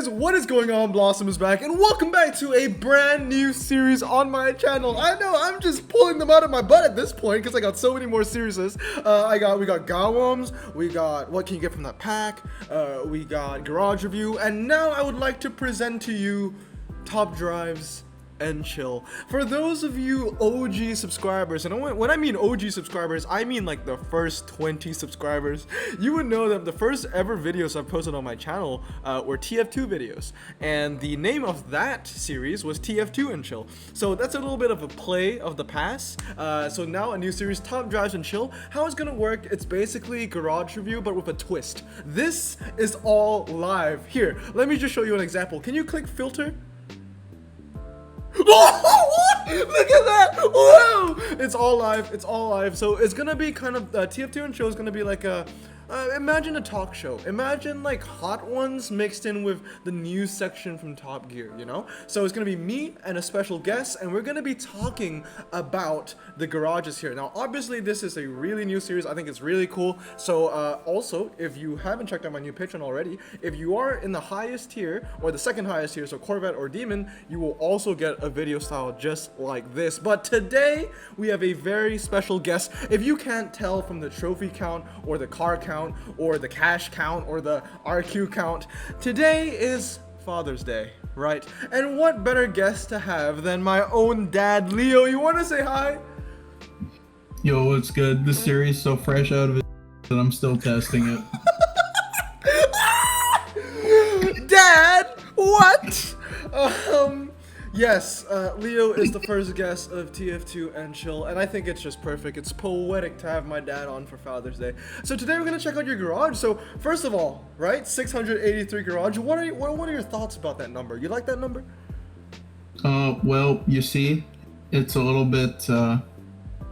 guys, what is going on? Blossom is back, and welcome back to a brand new series on my channel. I know I'm just pulling them out of my butt at this point because I got so many more series. We got Gawams, we got what can you get from that pack, we got garage review, and now I would like to present to you top drives and chill. For those of you OG subscribers, and when I mean OG subscribers, I mean like the first 20 subscribers, you would know that the first ever videos I posted on my channel were TF2 videos, and the name of that series was TF2 and Chill. So that's a little bit of a play of the past. So now a new series, Top Drives and Chill. How it's gonna work, it's basically garage review but with a twist. This is all live. Here, let me just show you an example. Can you click filter? Oh, look at that! Whoa! It's all live. It's all live. So it's gonna be kind of TF2 and Show is gonna be like a imagine a talk show. Imagine like Hot Ones mixed in with the news section from Top Gear, you know? So it's gonna be me and a special guest, and we're gonna be talking about the garages here. Now, obviously, this is a really new series. I think it's really cool. So also, if you haven't checked out my new Patreon already, if you are in the highest tier or the second highest tier, so Corvette or Demon, you will also get a video style just like this. But today we have a very special guest. If you can't tell from the trophy count or the car count or the cash count or the RQ count, today is Father's Day, right? And what better guest to have than my own dad, Leo? You want to say hi? Yo, what's good? This series so fresh out of it that I'm still testing it. Dad, what? Yes, Leo is the first guest of TF2 and Chill, and I think it's just perfect. It's poetic to have my dad on for Father's Day. So today we're gonna check out your garage. So first of all, right, 683 garage. What are your thoughts about that number? You like that number? Well, you see, it's a little bit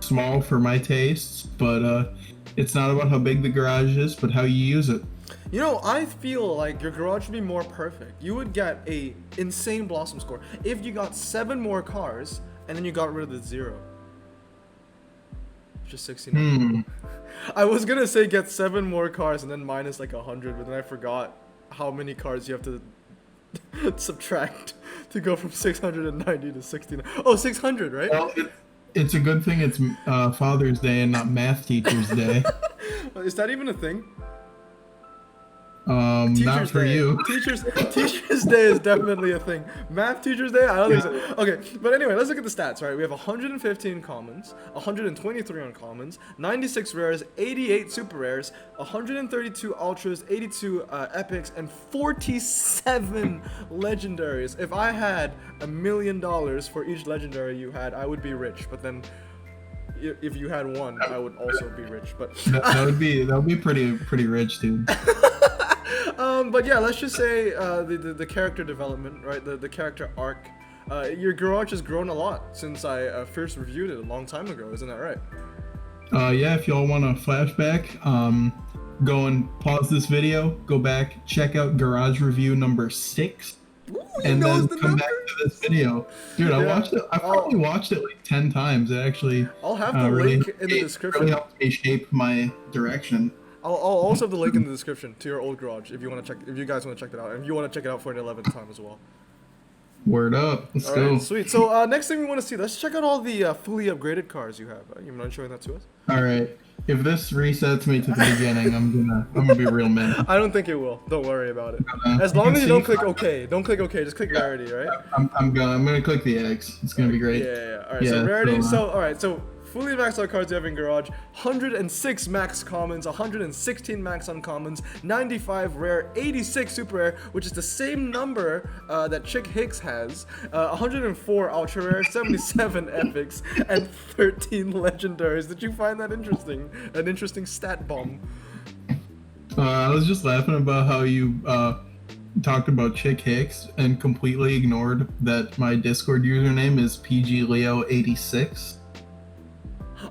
small for my tastes, but it's not about how big the garage is, but how you use it. You know, I feel like your garage would be more perfect. You would get a insane Blossom score if you got 7 more cars and then you got rid of the 0. Just 69. I was gonna say get 7 more cars and then minus like 100, but then I forgot how many cars you have to subtract to go from 690 to 69. Oh, 600, right? Well, it's a good thing it's Father's Day and not Math Teacher's Day. Is that even a thing? Not for you. Teachers Day is definitely a thing. Math Teachers Day, I don't think so. Okay, but anyway, let's look at the stats. Right, we have 115 commons, 123 uncommons, 96 rares, 88 super rares, 132 ultras, 82 epics, and 47 legendaries. If I had $1 million for each legendary you had, I would be rich. But then, if you had one, I would also be rich. But that would be pretty rich, dude. But yeah, let's just say the character development, right? The character arc. Your garage has grown a lot since I first reviewed it a long time ago, isn't that right? Yeah, if y'all want a flashback, go and pause this video, go back, check out garage review number 6, and then come back to this video. Dude, I watched it. I probably watched it like 10 times. It actually I'll have the link in the description. Really helped me shape my direction. I'll also have the link in the description to your old garage if you want to check. If you guys want to check it out, and if you want to check it out for an 11th time as well. Word up. Let's go. Right, sweet. So next thing we want to see, let's check out all the fully upgraded cars you have. You mind showing that to us? All right. If this resets me to the beginning, I'm gonna be real mad. I don't think it will. Don't worry about it. As long as you don't click OK. Don't click OK. Just click rarity, right? I'm gonna click the X. It's gonna be great. Yeah. All right. So rarity. All right. So fully maxed out cards you have in garage: 106 max commons, 116 max uncommons, 95 rare, 86 super rare, which is the same number that Chick Hicks has, 104 ultra rare, 77 epics, and 13 legendaries. Did you find that interesting? An interesting stat bomb. I was just laughing about how you talked about Chick Hicks and completely ignored that my Discord username is PGLeo86.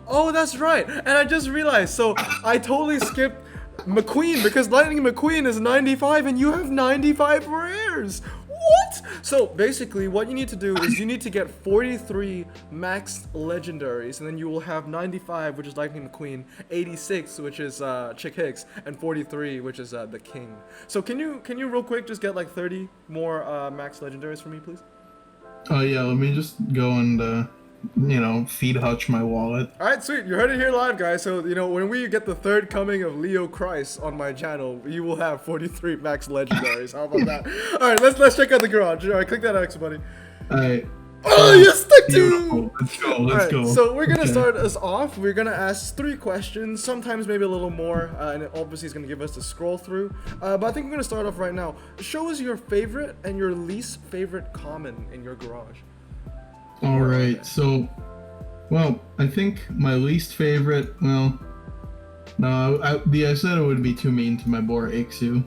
Oh, that's right. And I just realized, so I totally skipped McQueen because Lightning McQueen is 95 and you have 95 rares. What? What? So basically, what you need to do is you need to get 43 max legendaries, and then you will have 95, which is Lightning McQueen, 86, which is Chick Hicks, and 43, which is the King. So can you real quick just get like 30 more max legendaries for me, please? Oh yeah, let me just go and feed Hutch my wallet. All right, sweet. You heard it here live, guys. So when we get the third coming of Leo Christ on my channel, you will have 43 max legendaries. How about that? All right, let's check out the garage. All right, click that X, buddy. All right. Oh, you stuck to. Let's go. Let's go. So we're gonna start us off. We're gonna ask 3 questions, sometimes maybe a little more, and it obviously is gonna give us to scroll through. But I think we're gonna start off right now. Show us your favorite and your least favorite common in your garage. All right. So, well, I think my least favorite. Well, no, I said it would be too mean to my boy Ixu.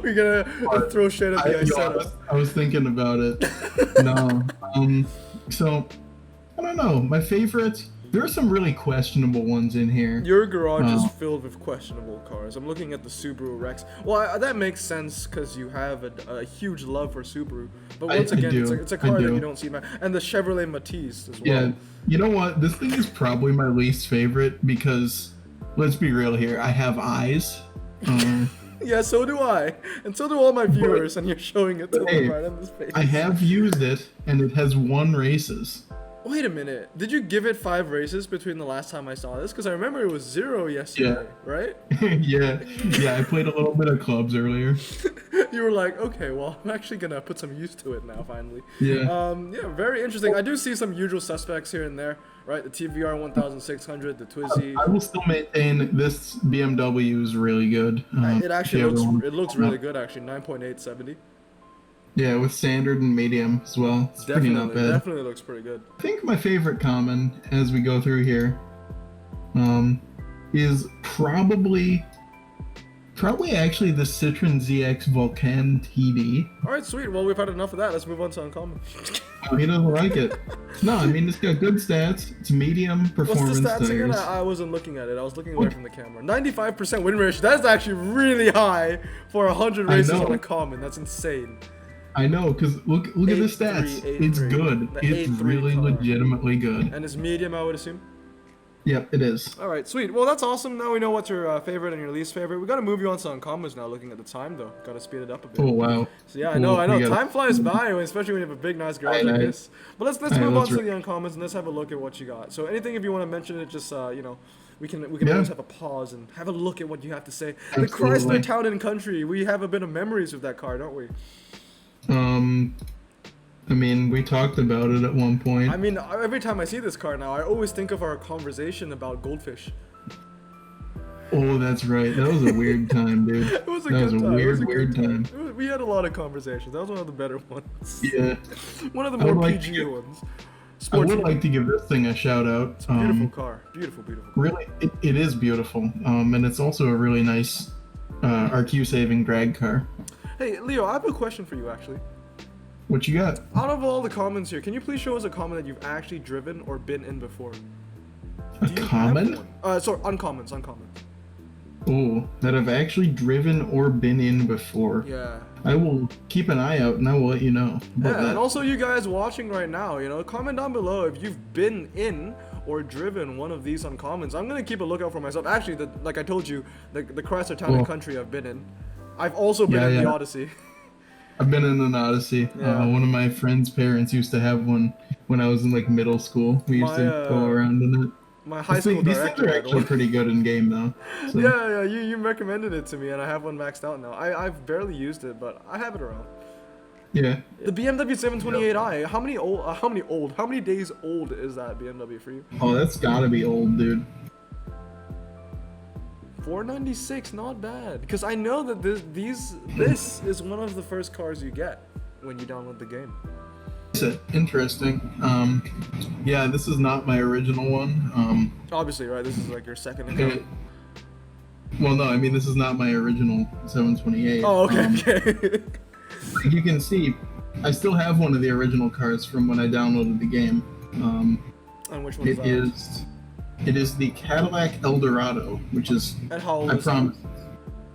We're gonna throw shit at the Isetta. I was thinking about it. No. So I don't know. My favorites. There are some really questionable ones in here. Your garage is filled with questionable cars. I'm looking at the Subaru Rex. Well, that makes sense because you have a huge love for Subaru. But once again, it's a car that you don't see. And the Chevrolet Matisse as well. Yeah. You know what? This thing is probably my least favorite because, let's be real here, I have eyes. Yeah, so do I. And so do all my viewers, and you're showing it to them right on this page. I have used it, and it has won races. Wait a minute. Did you give it 5 races between the last time I saw this? Because I remember it was 0 yesterday, right? Yeah, I played a little bit of clubs earlier. You were like, okay, well, I'm actually going to put some use to it now, finally. Yeah. Yeah, very interesting. I do see some usual suspects here and there, right? The TVR 1600, the Twizy. I will still maintain this BMW is really good. It actually looks really good, actually. 9.870. Yeah, with standard and medium as well. It's pretty not bad. Definitely looks pretty good. I think my favorite common as we go through here is probably actually the Citroen ZX Vulcan TD. All right, sweet. Well, we've had enough of that. Let's move on to uncommon. Oh, he doesn't like it. No, I mean, it's got good stats. It's medium performance. What's the stats again? I wasn't looking at it. I was looking away from the camera. 95% win ratio. That's actually really high for 100 races on a common. That's insane. I know, because look at the stats. It's good. It's really legitimately good. And it's medium, I would assume? Yep, it is. All right, sweet. Well, that's awesome. Now we know what's your favorite and your least favorite. We got to move you on to uncommons now, looking at the time, though. Got to speed it up a bit. Oh, wow. So, yeah, I know. Time flies by, especially when you have a big, nice garage like this. But let's move on to the uncommons, and let's have a look at what you got. So anything, if you want to mention it, just, we can always have a pause and have a look at what you have to say. Absolutely. The Chrysler Town and Country. We have a bit of memories with that car, don't we? I mean, we talked about it at one point. I mean, every time I see this car now, I always think of our conversation about goldfish. Oh, that's right. That was a weird time, dude. It was a that good was a time. weird time. We had a lot of conversations. That was one of the better ones. Yeah. One of the more PG ones. I would like to give this thing a shout out. It's a beautiful car. Beautiful car. Really, it is beautiful. And it's also a really nice RQ saving drag car. Hey, Leo, I have a question for you, actually. What you got? Out of all the commons here, can you please show us a common that you've actually driven or been in before? A common? Sorry, uncommons. Oh, that I've actually driven or been in before. Yeah. I will keep an eye out and I will let you know. Yeah, and also you guys watching right now, comment down below if you've been in or driven one of these uncommons. I'm gonna keep a lookout for myself. Actually, like I told you, the Chrysler Town and Country I've been in. I've also been in the Odyssey. I've been in an Odyssey. Yeah. One of my friend's parents used to have one when I was in like middle school. We used to go around in it. My high school director. These things are actually pretty good in game though. So. Yeah, you recommended it to me, and I have one maxed out now. I've barely used it, but I have it around. Yeah. The BMW 728i. How many days old is that BMW for you? Oh, that's gotta be old, dude. 496, not bad. Because I know that this is one of the first cars you get when you download the game. Interesting. Yeah, this is not my original one. Obviously, right? This is like your second account. Well, no, I mean this is not my original 728. Oh, okay. Like you can see, I still have one of the original cars from when I downloaded the game. And which one is that? It is the Cadillac Eldorado, which is, and how old I promise,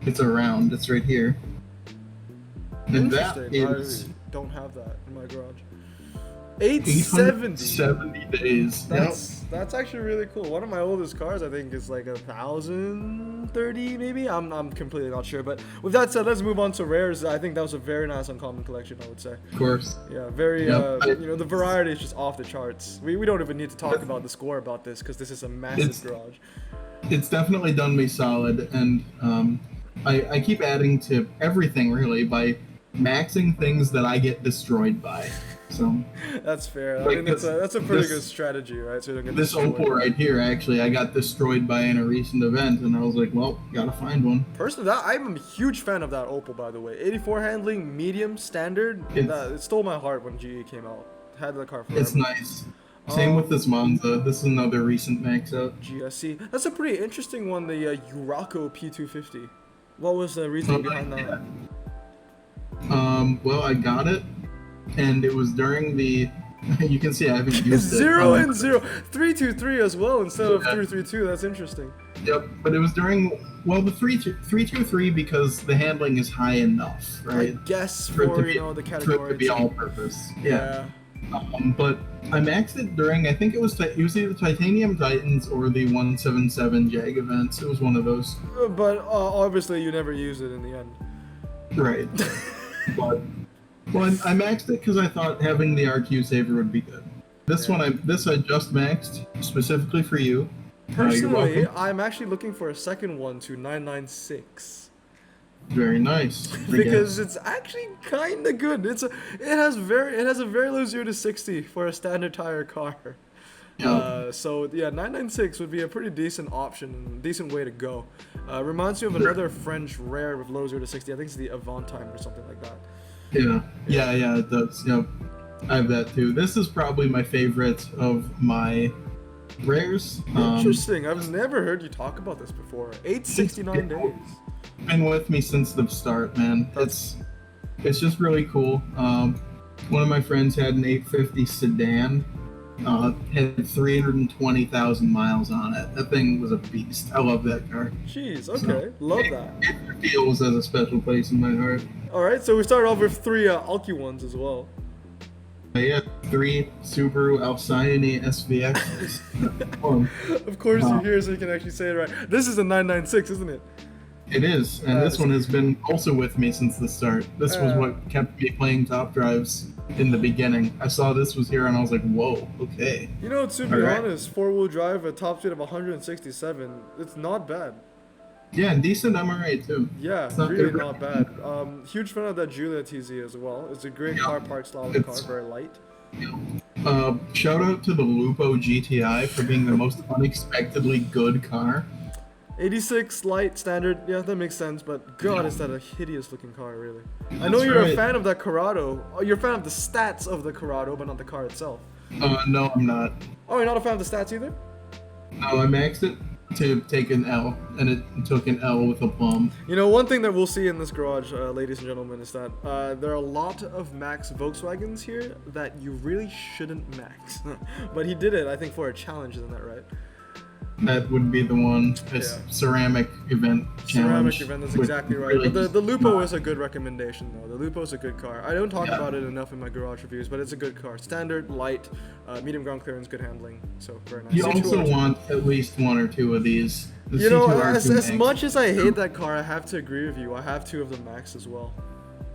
it's around. It's right here. And that is don't have that in my garage. 870. 870 days. That's actually really cool. One of my oldest cars, I think, is like 1,030 maybe. I'm completely not sure. But with that said, let's move on to rares. I think that was a very nice uncommon collection, I would say. Of course. Yeah, very. The variety is just off the charts. We don't even need to talk about the score about this because this is a massive garage. It's definitely done me solid, and I keep adding to everything really by maxing things that I get destroyed by. So that's fair. I mean, that's a pretty good strategy, right? So you don't get this destroyed. Opal right here, actually, I got destroyed by in a recent event, and I was like, well, gotta find one. Personally, I'm a huge fan of that Opal, by the way. 84 handling, medium, standard. It stole my heart when GE came out. Had the car forever. It's nice. Same with this Monza. This is another recent max out. GSC. That's a pretty interesting one, the Urako P250. What was the reason behind that? Well, I got it, and it was during the. You can see I haven't used it. 0 and 0, 323 as well instead of 332. That's interesting. Yep, but it was during the 323 because the handling is high enough, right? I guess for the category. For it to be all-purpose. Yeah. But I maxed it during, I think it was either Titanium Titans or the 177 Jag events. It was one of those. But obviously you never used it in the end. Right. But I maxed it because I thought having the RQ saver would be good. This I just maxed specifically for you. Personally, I'm actually looking for a second one to 996. Very nice. Because it's actually kind of good. It has a very low 0 to 60 for a standard tire car. So yeah, 996 would be a pretty decent option, decent way to go. Reminds me of another French rare with low 0 to 60. I think it's the Avantime or something like that. Yeah, it does. Yep, I have that too. This is probably my favorite of my rares. Interesting. I've never heard you talk about this before. 869 days. Been with me since the start, man. It's just really cool. One of my friends had an 850 sedan. Had 320,000 miles on it. That thing was a beast. I love that car. Jeez, okay. Love that. It feels has a special place in my heart. Alright, so we started off with 3 Alki ones as well. Yeah, 3 Subaru Alcyone SVXs. Of course you're here so you can actually say it right. This is a 996, isn't it? It is, and this one has been also with me since the start. This was what kept me playing top drives in the beginning. I saw this was here and I was like, whoa, okay. You know, to be honest, 4-wheel drive, a top speed of 167, it's not bad. Yeah, and decent MRA too. Yeah, really not bad. Huge fan of that Giulia TZ as well. It's a great car park style of car, very light. Shout out to the Lupo GTI for being the most unexpectedly good car. 86 light standard, yeah, that makes sense, but god, is that a hideous looking car, really. I know you're a fan of that Corrado. You're a fan of the stats of the Corrado, but not the car itself. No, I'm not. Oh, you're not a fan of the stats either? No, I maxed it to take an L, and it took an L with a plum. You know, one thing that we'll see in this garage, ladies and gentlemen, is that there are a lot of max Volkswagens here that you really shouldn't max. But he did it, I think, for a challenge, isn't that right? That would be the one. It's ceramic event challenge. Ceramic event, that's exactly right. Really, but the Lupo is a good recommendation, though. The Lupo is a good car. I don't talk about it enough in my garage reviews, but it's a good car. Standard, light, medium ground clearance, good handling. So very nice. You also want at least 1 or 2 of these. You know, as much as I hate that car, I have to agree with you. I have 2 of the max as well.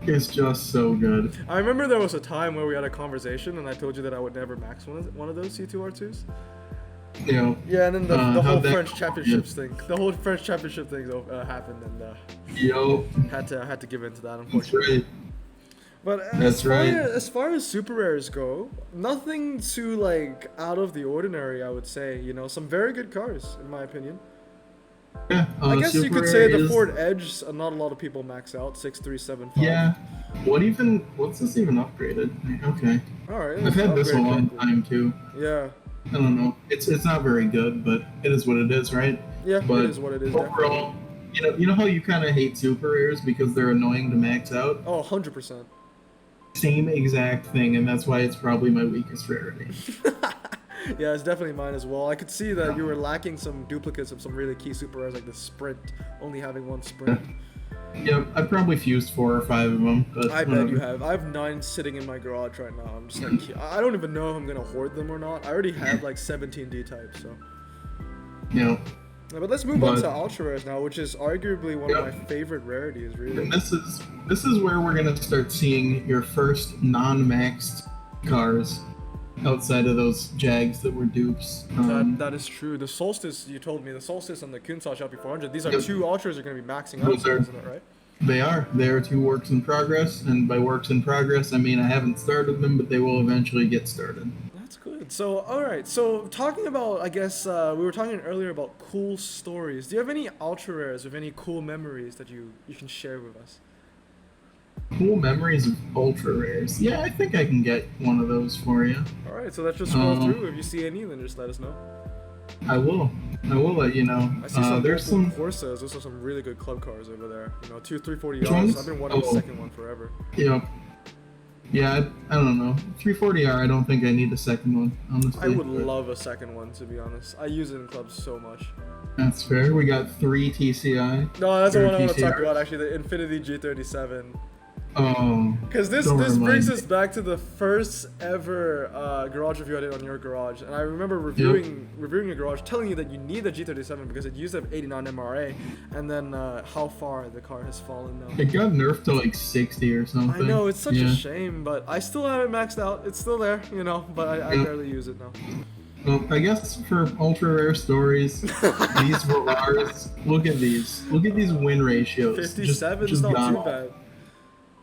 It's just so good. I remember there was a time where we had a conversation, and I told you that I would never max one of those C2R2s. Yeah, and then the whole French Championships thing. The whole French Championship thing happened, and had to give in to that, unfortunately. That's right. But as far as super rares go, nothing too like out of the ordinary, I would say. You know, some very good cars, in my opinion. Yeah, I guess you could say the Ford Edge. Not a lot of people max out 6375. Yeah. What's this even upgraded? Okay. All right. I've had this a long time too. Yeah. I don't know. It's not very good, but it is what it is, right? Yeah, but it is what it is. Overall, you know how you kind of hate super rares because they're annoying to max out? Oh, 100%. Same exact thing, and that's why it's probably my weakest rarity. Yeah, it's definitely mine as well. I could see that you were lacking some duplicates of some really key super rares like the Sprint, only having 1 Sprint. Yep, I've probably fused 4 or 5 of them, but I bet you whatever. have. I have 9 sitting in my garage right now. I'm just like, I don't even know if I'm gonna hoard them or not. I already have like 17 D types, so. Yep. Yeah, but let's move on But to ultra rares now, which is arguably one of my yep. favorite rarities, really. And this is where we're gonna start seeing your first non-maxed cars outside of those Jags that were dupes. That is true. The Solstice, you told me, the Solstice and the Kunsal Shelby 400, these are Yep. two ultras are going to be maxing out, Those are- isn't it, right? They are 2 works in progress, and by works in progress, I mean I haven't started them, but they will eventually get started. That's good. So, alright, so talking about, I guess, we were talking earlier about cool stories. Do you have any ultra rares with any cool memories that you can share with us? Cool memories of ultra rares. Yeah, I think I can get one of those for you. Alright, so let's just scroll through. If you see any, then just let us know. I will. I will let you know. I see some There's some. Corsas. Those are some really good club cars over there. You know, 340 Which ones? Rs. I've been wanting the Oh. second one forever. Yep. Yeah, I don't know. 340R. I don't think I need a second one. Honestly. I would love a second one, to be honest. I use it in clubs so much. That's fair. We got 3 TCI. No, that's the or one I want to talk TCRs. about, actually, the Infinity G37. Oh. Because this don't brings remind us back to the first ever garage review I did on your garage, and I remember reviewing your garage, telling you that you need the G37 because it used to have 89 MRA, and then how far the car has fallen now. It got nerfed to like 60 or something. I know, it's such Yeah. a shame, but I still have it maxed out. It's still there, you know, but I barely use it now. Well, I guess for ultra rare stories, these Velars, look at these. Look at these win ratios. 57 Just is not gone too off. bad.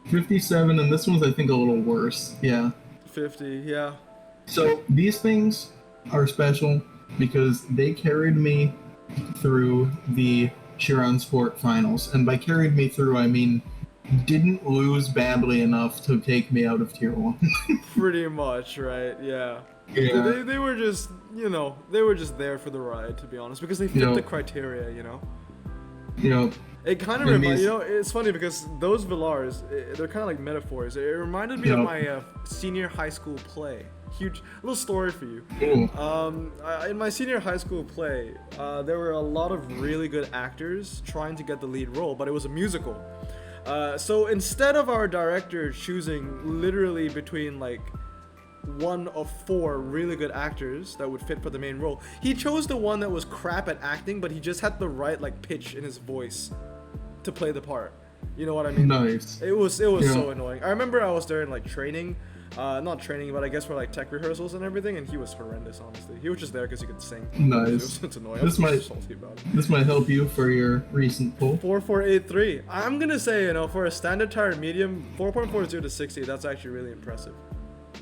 57, and this one's I think a little worse. Yeah. 50, yeah. So these things are special because they carried me through the Chiron Sport finals, and by carried me through I mean didn't lose badly enough to take me out of tier 1. Pretty much, right? Yeah. Yeah. They were just, you know, they were just there for the ride, to be honest, because they fit Yep. the criteria, you know. You know, It kind of And reminds, these- you know, it's funny because those Velars, they're kind of like metaphors. It reminded me Yep. of my senior high school play. Huge little story for you. cool. In my senior high school play, there were a lot of really good actors trying to get the lead role, but it was a musical. So instead of our director choosing literally between like one of 4 really good actors that would fit for the main role, he chose the one that was crap at acting, but he just had the right like pitch in his voice to play the part. You know what I mean? Nice. It was Yeah. so annoying. I remember I was there in like training, not training, but I guess for like tech rehearsals and everything, and he was horrendous. Honestly, he was just there because he could sing. Nice. It's annoying. This I'm might- salty about it. This might help you for your recent pull. 4483. I'm gonna say, you know, for a standard tire medium, 4.40 to 60, that's actually really impressive.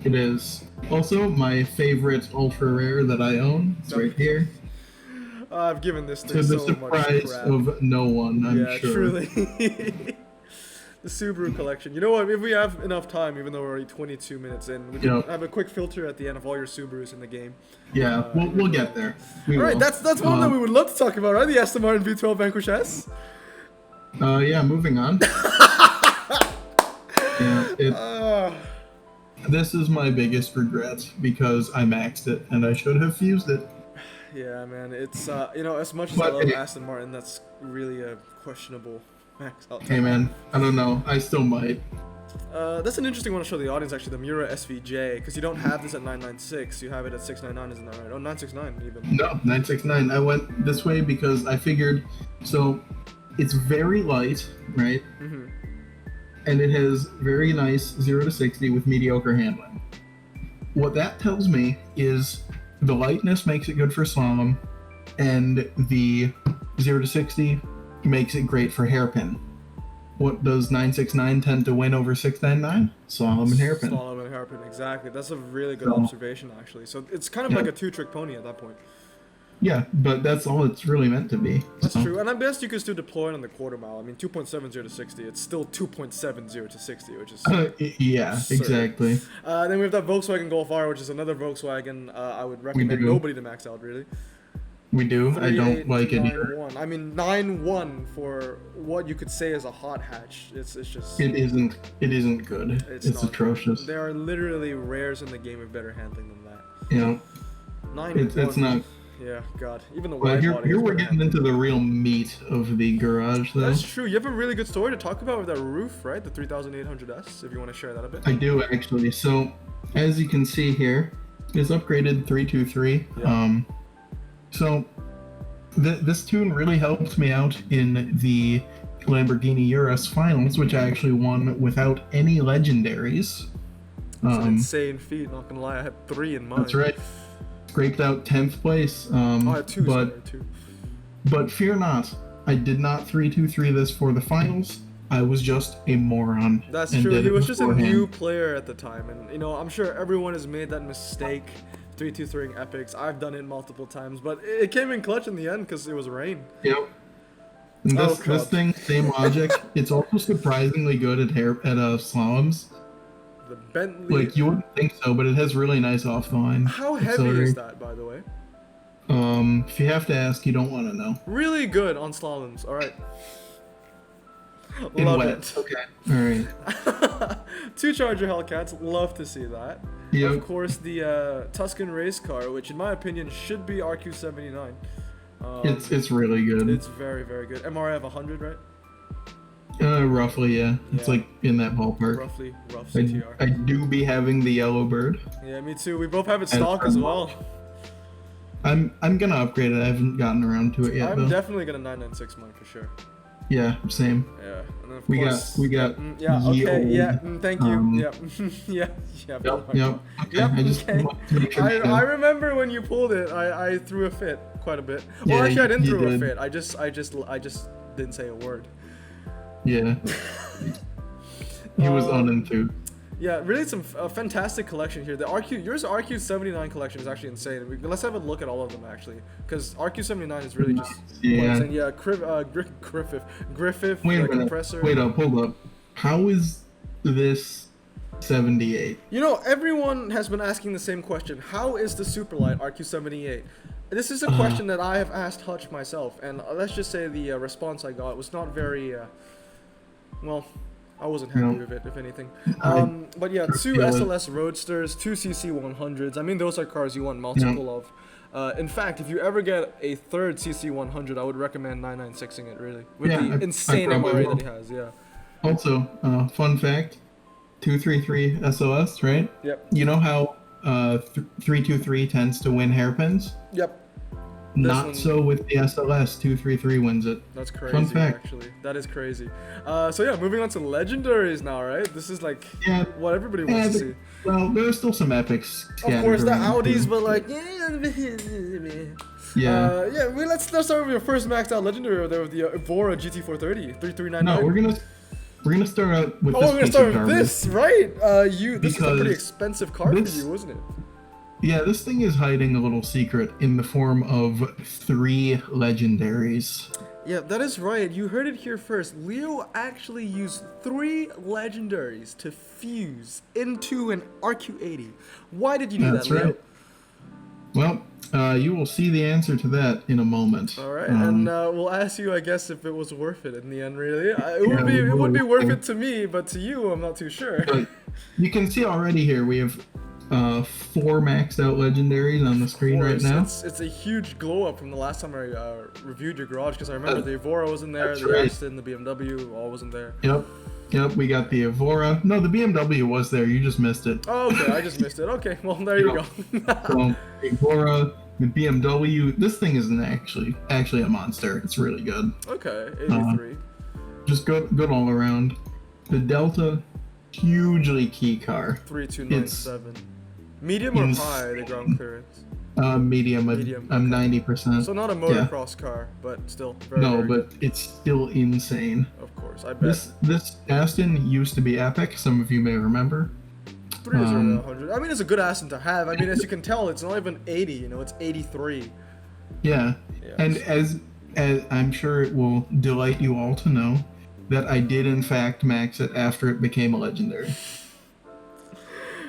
It is. Also, my favorite ultra rare that I own is right here. I've given this To thing the so much surprise crap. of no one, I'm Yeah, sure. truly. The Subaru collection. You know what? If we have enough time, even though we're already 22 minutes in, we can Yeah. have a quick filter at the end of all your Subarus in the game. Yeah, we'll get there. We All right, will. that's one that we would love to talk about, right? The Aston Martin V12 Vanquish S. Yeah, moving on. Yeah, this is my biggest regret because I maxed it and I should have fused it. Yeah, man. It's you know, as much as I But love hey- Aston Martin, that's really a questionable max out. Hey man, I don't know. I still might. That's an interesting one to show the audience, actually, the Mura SVJ, because you don't have this at 996, you have it at 699, isn't that right? Oh, 969 even. No, 969. I went this way because I figured. So, it's very light, right? Mm-hmm. And it has very nice 0 to 60 with mediocre handling. What that tells me is the lightness makes it good for slalom, and the 0 to 60 makes it great for hairpin. What does 969 tend to win over 699? Slalom and hairpin. Slalom and hairpin, exactly. That's a really good So- observation, actually. So it's kind of Yeah. like a 2-trick pony at that point. Yeah, but that's all it's really meant to be. That's So, true, and I guess you could still deploy it on the quarter mile. I mean, 2.70 to 60, it's still 2.70 to 60, which is... yeah, Absurd. exactly. Then we have that Volkswagen Golf R, which is another Volkswagen I would recommend do. nobody to max out, really. We do. I don't like it either. 3891. I mean, 9.1 for what you could say is a hot hatch. It's just... It isn't. It isn't good. It's not. atrocious. There are literally rares in the game with better handling than that. You know, 9.1. it's not. Yeah, God. Even the Well, wide here, body. here is we're better. getting into the real meat of the garage, though. That's true. You have a really good story to talk about with that roof, right? The 3800S, if you want to share that a bit. I do, actually. So, as you can see here, it's upgraded 323. Yeah. So, this tune really helped me out in the Lamborghini Urus Finals, which I actually won without any legendaries. It's an insane feat, not gonna lie. I had 3 in mine. That's right. Scraped out 10th place. I had 2, sorry, 2. But fear not, I did not 323 this for the finals. I was just a moron. That's true. He was just a new player at the time, and you know, I'm sure everyone has made that mistake, 323ing epics. I've done it multiple times, but it came in clutch in the end because it was rain. Yep. And this thing, same logic. It's also surprisingly good at slaloms. The Bentley. Like, you wouldn't think so, but it has really nice off the line. How heavy is that, by the way? If you have to ask, you don't want to know. Really good on slaloms. All right. In Love wet. it. Okay. All right. 2 Charger Hellcats. Love to see that. Yep. Of course, the Tuscan race car, which in my opinion should be RQ79. It's really good. It's very, very good. MRF 100, right? Roughly, yeah. It's like in that ballpark. Roughly, rough CTR. I do be having the yellow bird. Yeah, me too. We both have it stock as well. I'm gonna upgrade it. I haven't gotten around to it yet. I'm definitely gonna 996 mine for sure. Yeah, same. Yeah, and then of we course got yeah. Okay. Yeah. Thank you. Yep. Yeah. Yep. Okay. I just want to make sure I remember when you pulled it. I threw a fit quite a bit. Yeah, Well, actually, I didn't throw a did. fit. I just didn't say a word. Yeah. He was unenthused. Yeah, really some fantastic collection here. The yours RQ79 collection is actually insane. Let's have a look at all of them actually, because RQ79 is really just insane. Yeah, Griffith, Wait a the minute. compressor. Wait up, hold up. How is this 78? You know, everyone has been asking the same question. How is the Superlight RQ78? This is a question that I have asked Hutch myself, and let's just say the response I got was not very, well, I wasn't happy with it, if anything. But yeah, 2 SLS Roadsters, 2 CC100s. I mean, those are cars you want multiple of. In fact, if you ever get a 3rd CC100, I would recommend 996ing it, really. With the insane MRA that he has, yeah. Also, fun fact, 233 SLS, right? Yep. You know how 323 tends to win hairpins? Yep. Not so with the SLS. 233 wins it. That's crazy, Fun fact. actually. That is crazy. So yeah, moving on to legendaries now, right? This is like what everybody wants to see. Well, there's still some epics. Of course, the Audis, but like, let's start with your first maxed out legendary over there with the Evora GT430 3399. No, we're gonna start out with. Oh, we're gonna start with this, right? This is a pretty expensive car for you, isn't it? Yeah, this thing is hiding a little secret in the form of 3 legendaries. Yeah, that is right. You heard it here first. Leo actually used 3 legendaries to fuse into an RQ80. Why did you do that, Leo? Right. Well, you will see the answer to that in a moment. All right, and we'll ask you, I guess, if it was worth it in the end. Really, it would be worth it to me, but to you, I'm not too sure. But you can see already here we have 4 maxed out legendaries on the screen right now. It's a huge glow up from the last time I reviewed your garage, because I remember the Evora wasn't there, the right. Aston, the BMW, all wasn't there. Yep, we got the Evora. No, the BMW was there, you just missed it. Oh, okay, I just missed it. Okay, well, there you go. So, Evora, the BMW, this thing isn't actually a monster. It's really good. Okay, 83. Just good all around. The Delta, hugely key car. 3297. Medium or high, the ground clearance? Medium. I'm 90%. So not a motocross car, but still very, no, very but good. It's still insane. Of course, I bet. This Aston used to be epic. Some of you may remember. 300. I mean, it's a good Aston to have. I mean, as you can tell, it's not even 80. You know, it's 83. Yeah. And as I'm sure it will delight you all to know that I did in fact max it after it became a legendary.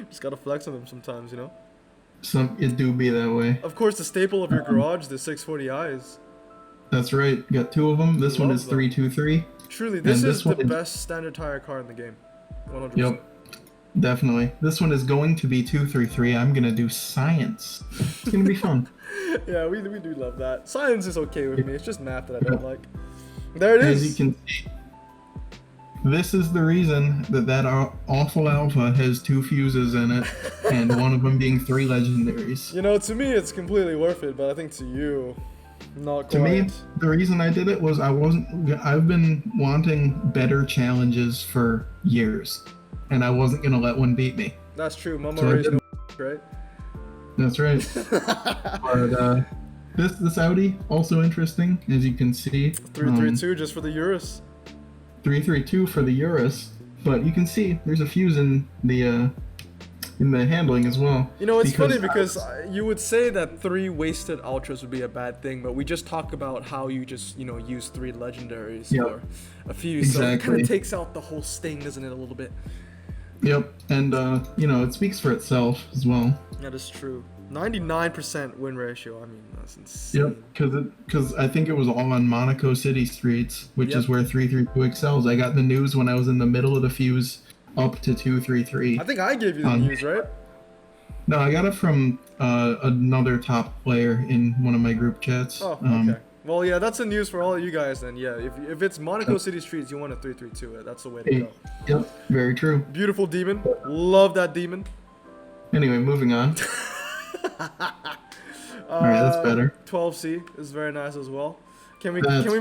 Just gotta flex on them sometimes, you know? It do be that way. Of course, the staple of your garage, the 640i's. That's right. Got 2 of them. This one is 323. Truly, this is the best standard tire car in the game. 100%. Yep. Definitely. This one is going to be 233. I'm gonna do science. It's gonna be fun. Yeah, we do love that. Science is okay with me. It's just math that I don't like. There it is. As you can see, this is the reason that awful alpha has 2 fuses in it, and one of them being 3 legendaries. You know, to me, it's completely worth it, but I think to you, not quite. To me, the reason I did it was I've been wanting better challenges for years, and I wasn't gonna let one beat me. That's true. Mama So raised no right? That's right. But this Audi also interesting, as you can see. 332 just for the Urus. 332 for the Urus, but you can see there's a fuse in the handling as well. You know, it's funny because you would say that 3 wasted ultras would be a bad thing, but we just talk about how you just, you know, use 3 legendaries for a fuse. Exactly. So it kind of takes out the whole sting, doesn't it, a little bit? Yep, and you know, it speaks for itself as well. That is true. 99% win ratio. I mean, that's insane. Yep, because I think it was all on Monaco City streets, which is where 332 excels. I got the news when I was in the middle of the fuse up to 233. I think I gave you the news, right? No, I got it from another top player in one of my group chats. Oh, okay. Well, yeah, that's the news for all of you guys then. Yeah, if it's Monaco City streets, you want a 332 it. That's the way to go. Yep, very true. Beautiful demon. Love that demon. Anyway, moving on. Alright, that's better. 12C is very nice as well. Can we move on? Can we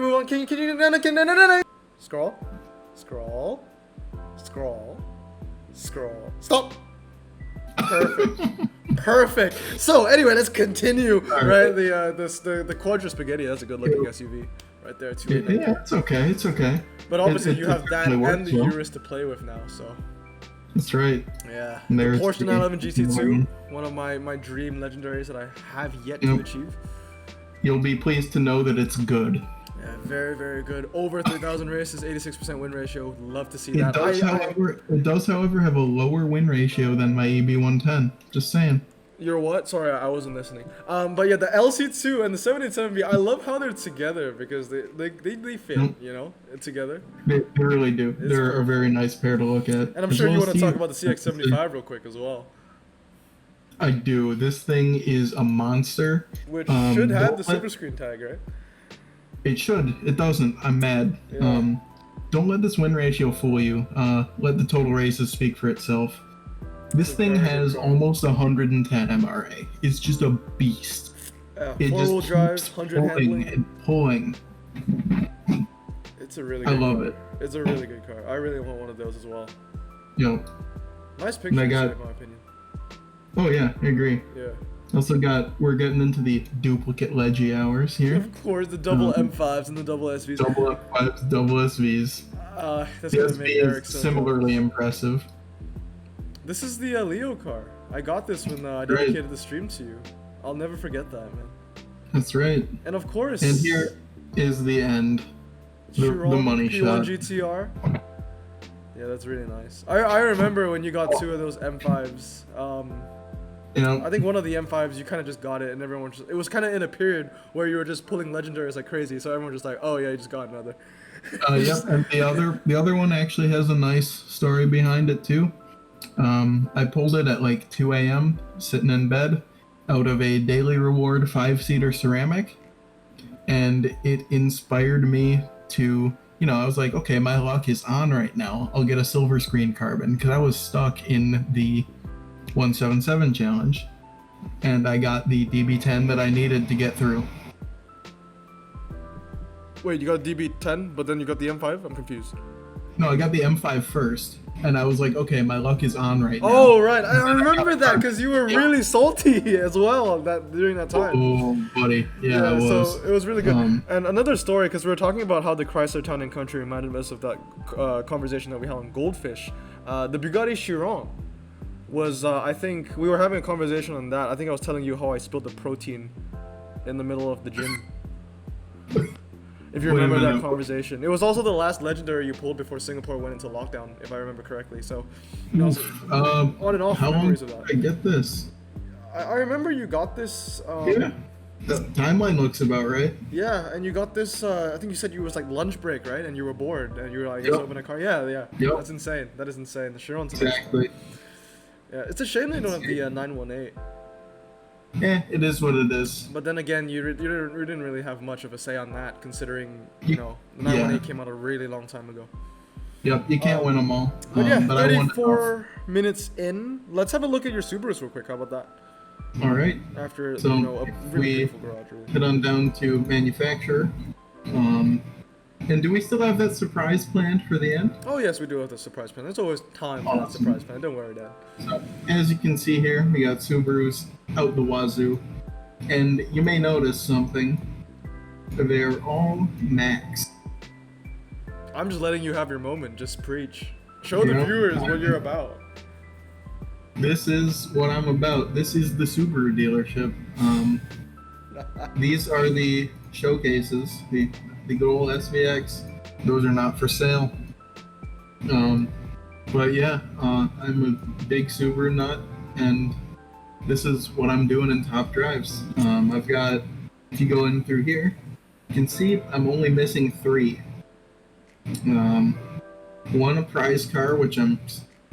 move on? Can you no. Scroll. Scroll. Scroll. Scroll. Stop. Perfect. Perfect. So anyway, let's continue. Right, the Quadra Spaghetti. That's a good looking SUV, right there. Yeah, it's okay. It's okay. But obviously, you have that and the Urus to play with now. So. That's right. Yeah. The Porsche 911 GT2, one of my dream legendaries that I have yet to achieve. You'll be pleased to know that it's good. Yeah, very, very good. Over 3,000 races, 86% win ratio. Love to see that. It does, however, have a lower win ratio than my EB110. Just saying. You're what? Sorry, I wasn't listening. But yeah, the LC2 and the 787B, I love how they're together because they fit, you know, together. They really do. They're a very nice pair to look at. And I'm sure you want to talk about the CX-75 real quick as well. I do. This thing is a monster. Which should have the super screen tag, right? It should. It doesn't. I'm mad. Yeah. Don't let this win ratio fool you. Let the total races speak for itself. This thing has almost 110 MRA. It's just a beast. It four-wheel just drive, keeps 100 handling. and pulling. It's a really good I love car. it. It's a really good car. I really want one of those as well. Yo. Nice picture, in my opinion. Oh yeah, I agree. Yeah. Also we're getting into the duplicate Leggy hours here. Of course, the double M5s and the double SVs. Double M5s, double SVs. That's gonna make Eric so similarly impressive. This is the Leo car. I got this when I dedicated the stream to you. I'll never forget that, man. That's right. And of course. And here is the end. The money P1 shot. GTR. Yeah, that's really nice. I remember when you got 2 of those M5s. You know, I think one of the M5s you kind of just got it, and everyone just, it was kind of in a period where you were just pulling legendaries like crazy, so everyone was just like, oh yeah, you just got another. Yep, and the other one actually has a nice story behind it too. I pulled it at like 2 a.m. sitting in bed out of a daily reward 5-seater ceramic, and it inspired me to, you know, I was like, okay, my luck is on right now. I'll get a silver screen carbon because I was stuck in the 177 challenge, and I got the DB10 that I needed to get through. Wait, you got DB10, but then you got the M5? I'm confused. No, I got the M5 first, and I was like, okay, my luck is on right now. Oh, right. I remember that because you were really salty as well during that time. Oh, buddy. Yeah, I was. So it was really good. And another story, because we were talking about how the Chrysler Town and Country reminded us of that conversation that we had on Goldfish. The Bugatti Chiron was, I think, we were having a conversation on that. I think I was telling you how I spilled the protein in the middle of the gym. If you remember that conversation. It was also the last legendary you pulled before Singapore went into lockdown, if I remember correctly. So, you know, on and off how memories long of that. did I get this? I remember you got this. Yeah. The timeline looks about right. Yeah, and you got this, I think you said you was like lunch break, right? And you were bored, and you were like, let's open a car. Yeah. Yep. That's insane. That is insane. The Chiron's exactly. Yeah, it's a shame they don't have the 918. It is what it is. But then again, you didn't really have much of a say on that, considering the Yeah. 918 came out a really long time ago. Yep, you can't win them all. But yeah, but I won 34 minutes in. Let's have a look at your Subarus real quick. How about that? enough. All right. After So a if really we beautiful garage. Really. head on down to manufacturer. And do we still have that surprise planned for the end? Oh yes, we do have the surprise plan. There's always time for that Awesome. surprise plan. Don't worry, Dad. So, as you can see here, we got Subarus out the wazoo. And you may notice something. They're all max. I'm just letting you have your moment. Just preach. Show the Yeah. viewers what you're about. This is what I'm about. This is the Subaru dealership. These are the showcases, the good old SVX. Those are not for sale. But yeah, I'm a big Subaru nut, and this is what I'm doing in top drives. I've got, if you go in through here, you can see I'm only missing 3. One a prize car, which I'm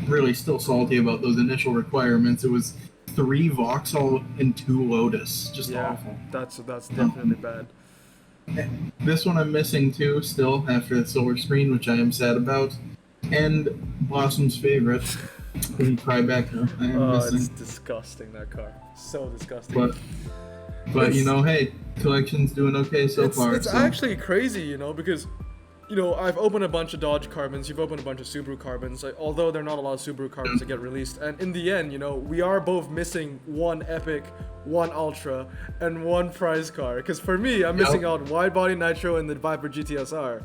really still salty about those initial requirements. It was 3 Vauxhall and 2 Lotus. Just awful. That's definitely bad. This one I'm missing too, still, after the silver screen, which I am sad about. And Blossom's favorite, the Tribeca, I am It's missing. disgusting, that car. So disgusting. But you know, hey, collection's doing okay so far. It's so. actually crazy, because I've opened a bunch of Dodge Carbons, you've opened a bunch of Subaru Carbons, although there are not a lot of Subaru Carbons that get released. And in the end, we are both missing 1 Epic, 1 Ultra, and 1 prize car. Because for me, I'm missing out wide body Nitro and the Viper GTSR.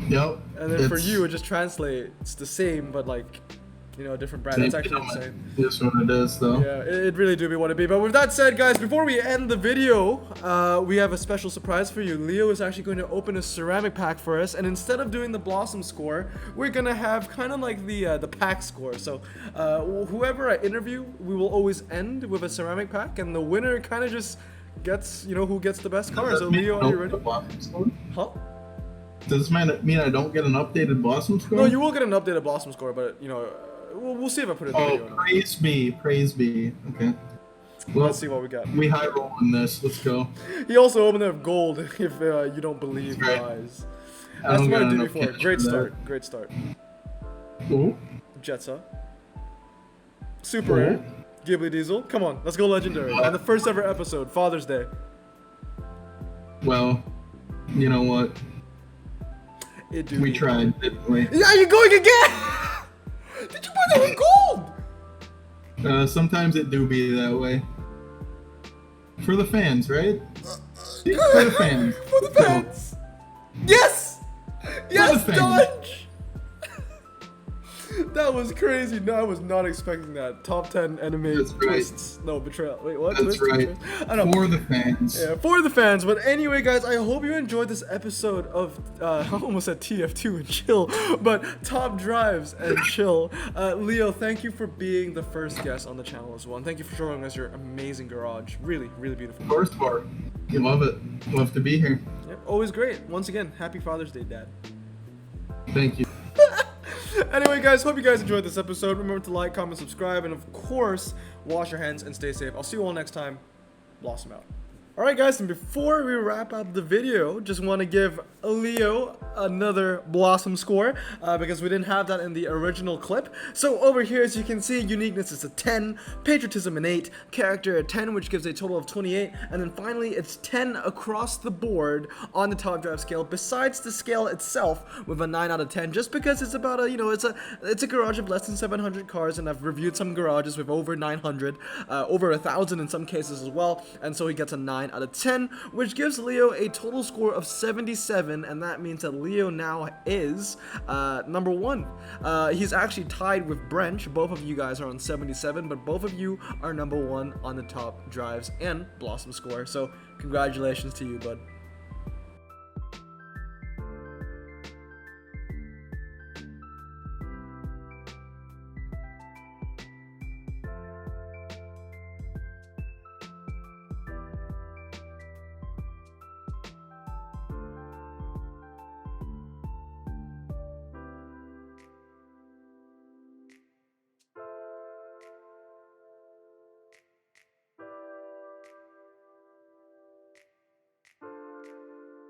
Yep. And then for you, it just translates the same, but a different brand. That's actually insane. That's what it is, though. Yeah, it really do be what it be. But with that said, guys, before we end the video, we have a special surprise for you. Leo is actually going to open a ceramic pack for us, and instead of doing the Blossom score, we're gonna have kind of like the pack score. So whoever I interview, we will always end with a ceramic pack, and the winner kind of just gets, who gets the best car. So Leo, are you ready? Huh? Does this mean I don't get an updated Blossom score? No, you will get an updated Blossom score, but we'll see if I put it in the video. Oh, praise be. Okay. Well, Let's see what we got. We high roll in this. Let's go. He also opened up gold if you don't believe your Right. eyes. I That's don't what I got did enough before. cash Great for that. start. Great start. Ooh. Jetsa. Super Rare. Ghibli Diesel. Come on, let's go legendary. On the first ever episode, Father's Day. Well, you know what? We tried, didn't we? Yeah, you're going again! Did you buy that with gold? Sometimes it do be that way. For the fans, right? For the fans. For the fans. Yes! Yes, fans. Dodge! That was crazy. No, I was not expecting that. Top 10 anime That's right. twists. No, betrayal. Wait, what? That's Twist? right. I don't know. For the fans. Yeah, for the fans. But anyway, guys, I hope you enjoyed this episode of, I almost said TF2 and chill, but Top Drives and Chill. Leo, thank you for being the first guest on the channel as well. And thank you for showing us your amazing garage. Really, really beautiful. Of course, Bart. You love it. Love to be here. Yep, always great. Once again, happy Father's Day, Dad. Thank you. Anyway, guys, hope you guys enjoyed this episode. Remember to like, comment, subscribe, and of course, wash your hands and stay safe. I'll see you all next time. Blossom out. Alright guys, and before we wrap up the video, just want to give Leo another Blossom score, because we didn't have that in the original clip. So over here, as you can see, uniqueness is a 10, patriotism an 8, character a 10, which gives a total of 28, and then finally it's 10 across the board on the top drive scale, besides the scale itself with a 9 out of 10, just because it's about a, it's a garage of less than 700 cars, and I've reviewed some garages with over 900, over 1,000 in some cases as well, and so he gets a 9 out of 10, which gives Leo a total score of 77, and that means that Leo now is number 1. He's actually tied with Brench. Both of you guys are on 77, but both of you are number 1 on the top drives and Blossom score. So congratulations to you, bud.